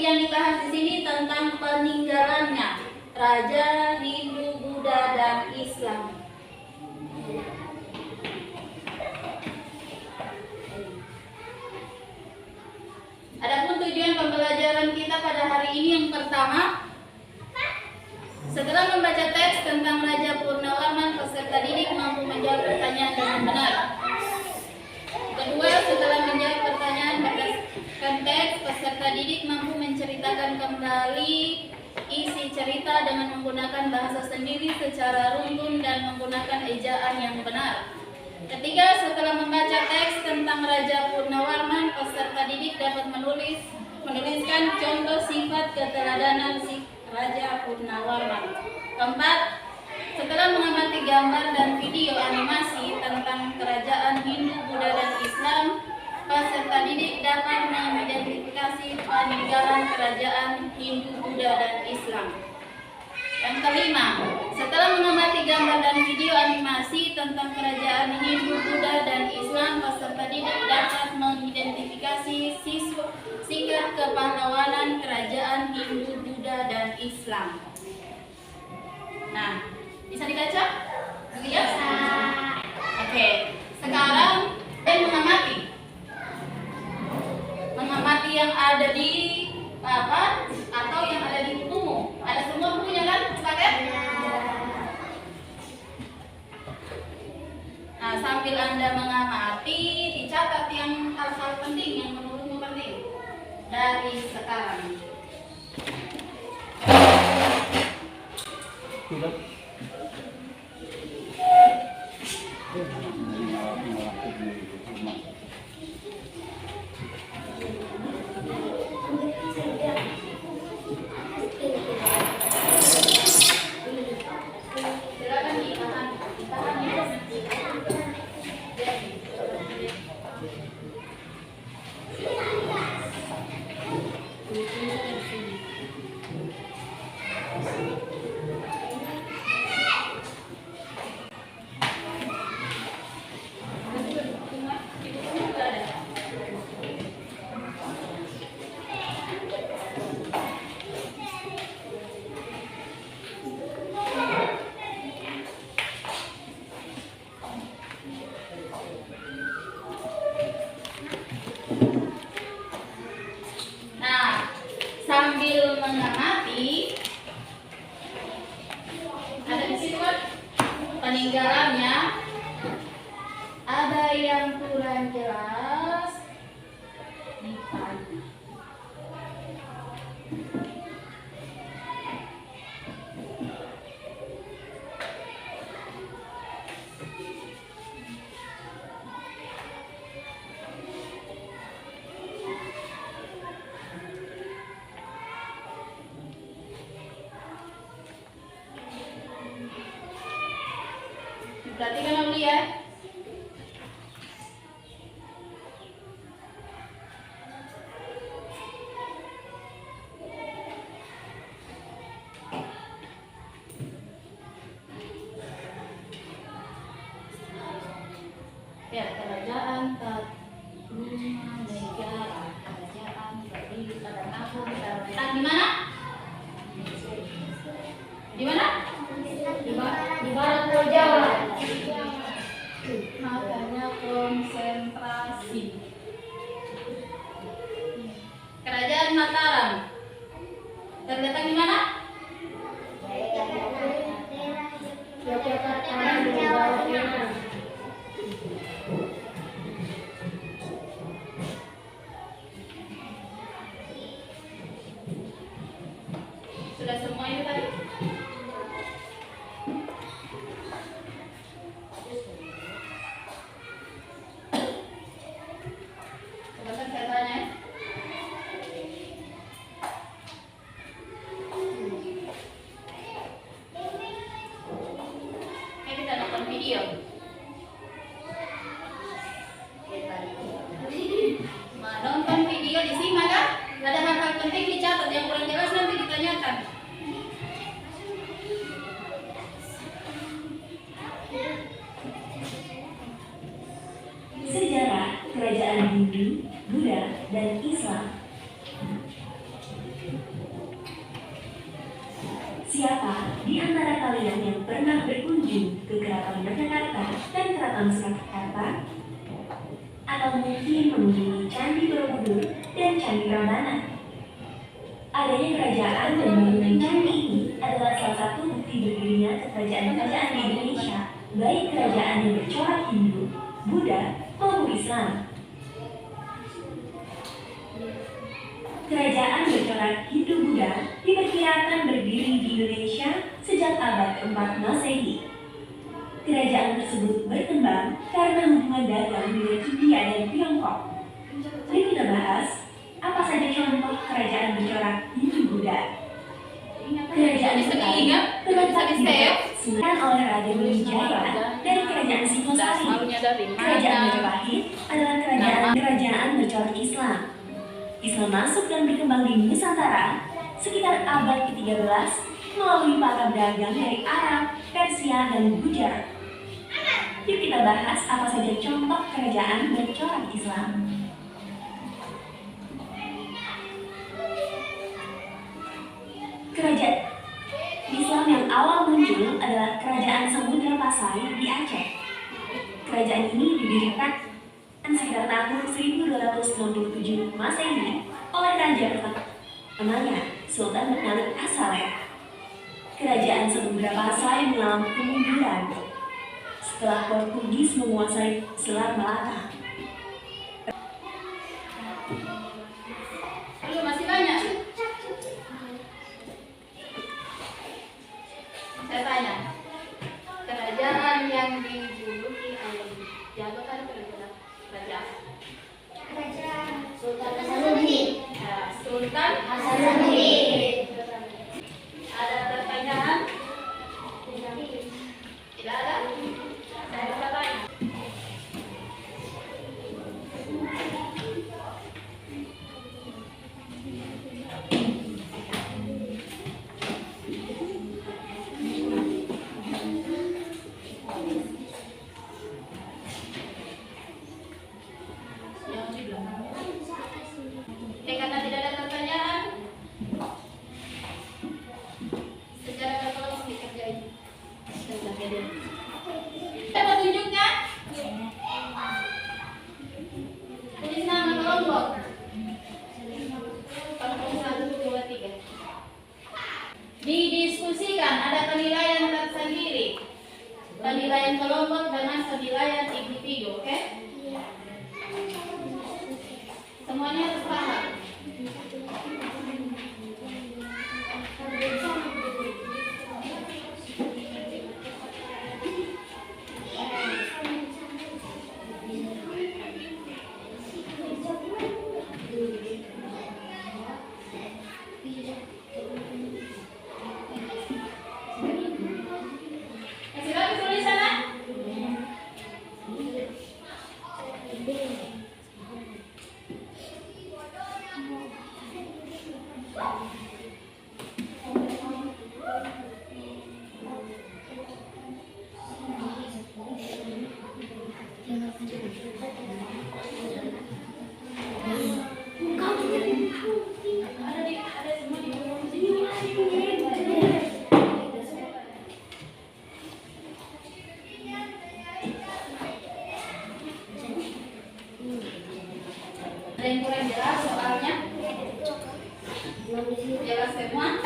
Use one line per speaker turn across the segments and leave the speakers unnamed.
yang dibahas di sini tentang peninggalannya Raja, Hindu, Buddha, dan Islam. Adapun tujuan pembelajaran kita pada hari ini yang pertama, setelah membaca teks tentang Raja Purnawarman, peserta didik mampu menjawab pertanyaan dengan benar. Kedua, setelah menjawab pertanyaan berdasarkan teks, peserta didik mampu menceritakan kembali isi cerita dengan menggunakan bahasa sendiri secara runtun dan menggunakan ejaan yang benar. Ketiga, setelah membaca teks tentang Raja Purnawarman, peserta didik dapat menuliskan contoh sifat keteladanan si Raja Purnawarman. Keempat, setelah mengamati gambar dan video animasi tentang kerajaan Hindu, Buddha, dan Islam, peserta didik dapat mengidentifikasi peninggalan kerajaan Hindu, Buddha, dan Islam. Yang kelima, setelah mengamati gambar dan video animasi tentang kerajaan Hindu, Buddha, dan Islam, peserta didik dapat mengidentifikasi sikap kepahlawanan kerajaan Hindu, Buddha, dan Islam. Nah, bisa dibaca? Bisa. Oke, sekarang mengamati yang ada di apa atau yang ada di bukumu. Ada semua bukunya kan? Sepakat? Nah, sambil Anda mengamati, dicatat yang hal-hal penting yang menurutmu penting dari sekarang. Sambil mengamati, ada di situ kan peninggalannya, ada yang kurang jelas ditanya. Perhatikan dulu ya. Ya, kerajaan Tarumanegara, kerajaan terdiri pada tahun di mana? Di mana? Di barat Pulau Jawa. Makanya konsentrasi. Kerajaan Mataram terletak di mana? Sudah semua itu tadi? Nonton video disimak kan? Ada hal-hal penting dicatat, yang kurang jelas nanti ditanyakan.
Siapa di antara kalian yang pernah berkunjung ke Keraton Yogyakarta dan Keraton Surakarta? Atau mungkin mengunjungi Candi Borobudur dan Candi Prambanan? Adanya kerajaan dan bangunan candi ini adalah salah satu bukti berdirinya kerajaan-kerajaan di Indonesia, baik kerajaan yang bercorak Hindu, Buddha, maupun Islam. Kerajaan bercorak Hindu-Buddha diperkirakan berdiri di Indonesia sejak abad ke-4 Masehi. Kerajaan tersebut berkembang karena hubungan dagang dengan India dan Tiongkok. Mari kita bahas apa saja contoh kerajaan bercorak Hindu-Buddha. Kerajaan Betawi terletak di Sunan oleh Raden Wijaya dari Kerajaan Singosari. Kerajaan Majapahit adalah kerajaan bercorak Islam. Islam masuk dan berkembang di Nusantara sekitar abad ke-13 melalui para pedagang dari Arab, Persia, dan Gujarat. Yuk kita bahas apa saja contoh kerajaan bercorak Islam. Kerajaan Islam yang awal muncul adalah Kerajaan Samudra Pasai di Aceh. Kerajaan ini didirikan sekitar tahun 1267 Masehi oleh Raja pertamanya, Sultan Malik As-Saleh. Kerajaan Samudra Pasai mengalami kemunduran setelah Portugis menguasai Selat Malaka.
Masih banyak. Saya tanya, kerajaan yang dijuluki oleh jabatan kerajaan Sultan Hasanuddin. Sultan Hasanuddin. Ada pertanyaan? Tidak ada? Saya bertanya. Karena tidak ada pertanyaan, secara katalogus dikerjain. Ada petunjuknya? Tulis nama kelompok. Kelompok 1, 2, 3. Didiskusikan, ada penilaian tersendiri. Penilaian kelompok dengan penilaian individu, oke? Semuanya harus paham. Masih lagi tulisannya? Ada yang kurang jelas soalnya? Jelas semua?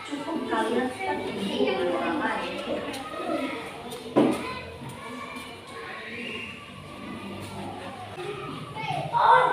Cukup kalian orang lain. Oh,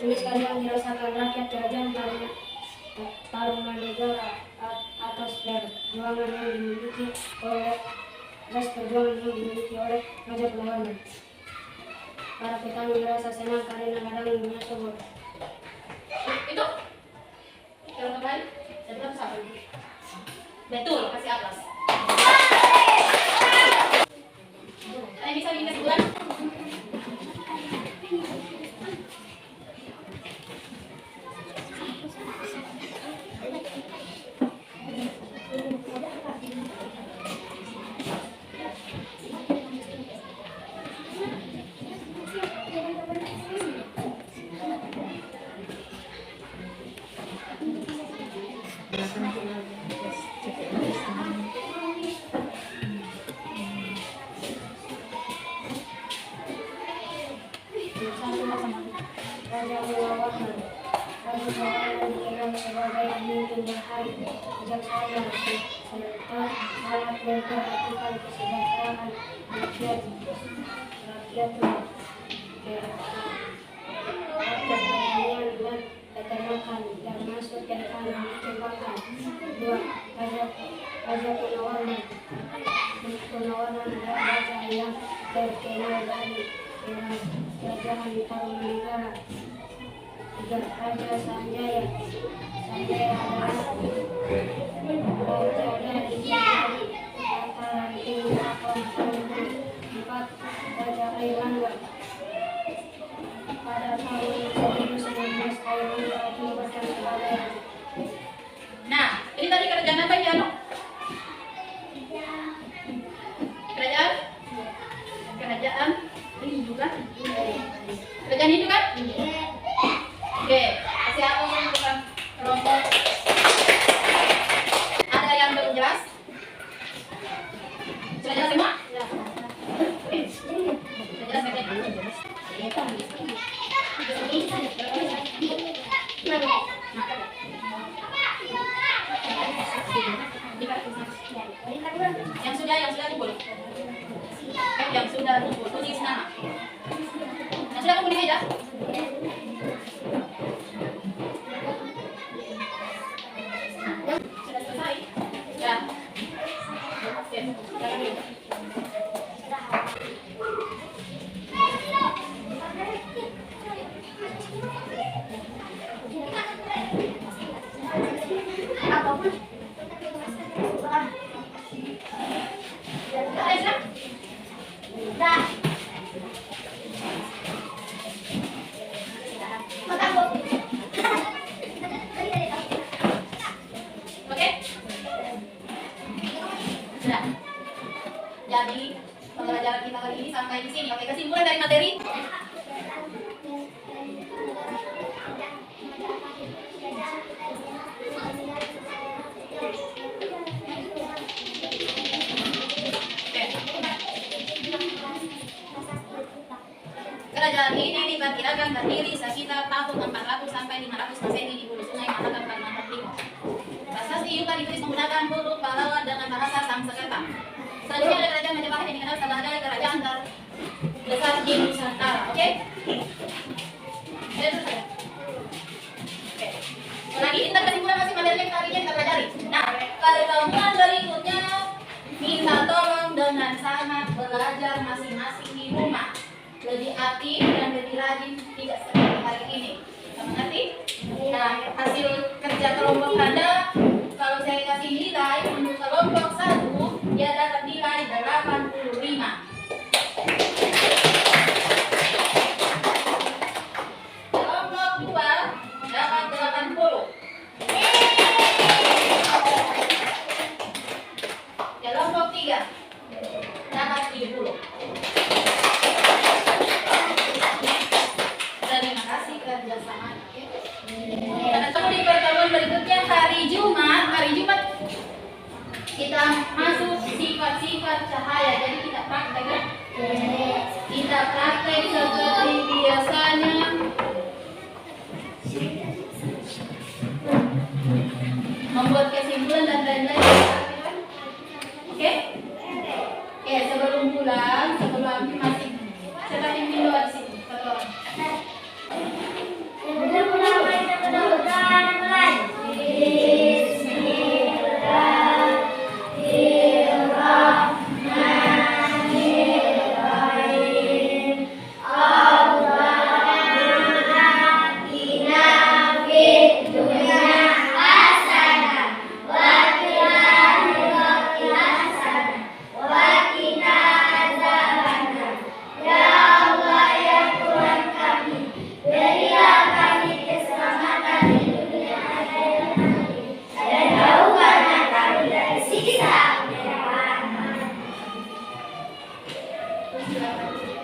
Kemiskinan yang dirasakan rakyat kerajaan taruhan negara atas perjuangan yang dimiliki oleh Raja Purnawarman. Para petani merasa senang karena ladang minyak subur.
Itu kalau kembali dan sampai betul kasih atas. Ada bisa minta sebulan?
Raja Purnawarman dikenal sebagai pemimpin yang bijaksana serta sangat memperhatikan kesejahteraan rakyatnya. Pertanian dan peternakan termasuk perikanan dikembangkan. Dua, Raja Purnawarman adalah raja yang terkenal dari kerajaan Tarumanegara. Tiga, Raja Sanjaya adalah raja dari dataran tinggi Taruman. Empat, Raja Airlangga. Pada tahun 1919 Airlangga dinobatkan sebagai raja.
Nah, ini tadi kerajaan apa ya, no? Kerajaan Hindu kan? Kerajaan Hindu kan? Oke, kasih aku yang bukan kelompok. Ada yang belum jelas? Sudah jelas semua? Oke. Sudah jelas yang sudah kumpul. Yang sudah kumpul tulis nama. Yang sudah kumpul di meja. Sudah selesai. Ya. Oke. Jadi pembelajaran kita kali ini sampai di sini. Oke, kesimpulan dari materi. Kerajaan ini diperkirakan berdiri sekitar tahun 400 sampai 500 Masehi di hulu sungai Mahakam Kalimantan Timur. Prasasti Yuka ditulis menggunakan huruf pahlawan dengan bahasa Sanskerta. Selanjutnya ada kerajaan Majapahit yang dikenal sebagai kerajaan terbesar di Nusantara. Oke? Oke. Lagi kita kesimpulan masih materi yang tadi kita pelajari. Nah, pertemuan berikutnya minta tolong dengan sangat belajar masing-masing di rumah. Lebih aktif dan lebih rajin, tidak seperti hari ini. Kamu ngerti? Nah, hasil kerja kelompok Anda, kalau saya kasih nilai untuk kelompok 1, dia dapat nilai 85. Kelompok 2 dapat 80. Kelompok 3 dapat 70. Terima kasih kerjasama. Ketemu di pertemuan berikutnya hari Jumat. Kita masuk sifat-sifat cahaya. Jadi kita praktek ya. Kita praktek seperti biasanya. Membuat kesimpulan dan lain-lain. Oke? Oke, sebelum pulang, sebelum masih seperti video di sini. Silakan.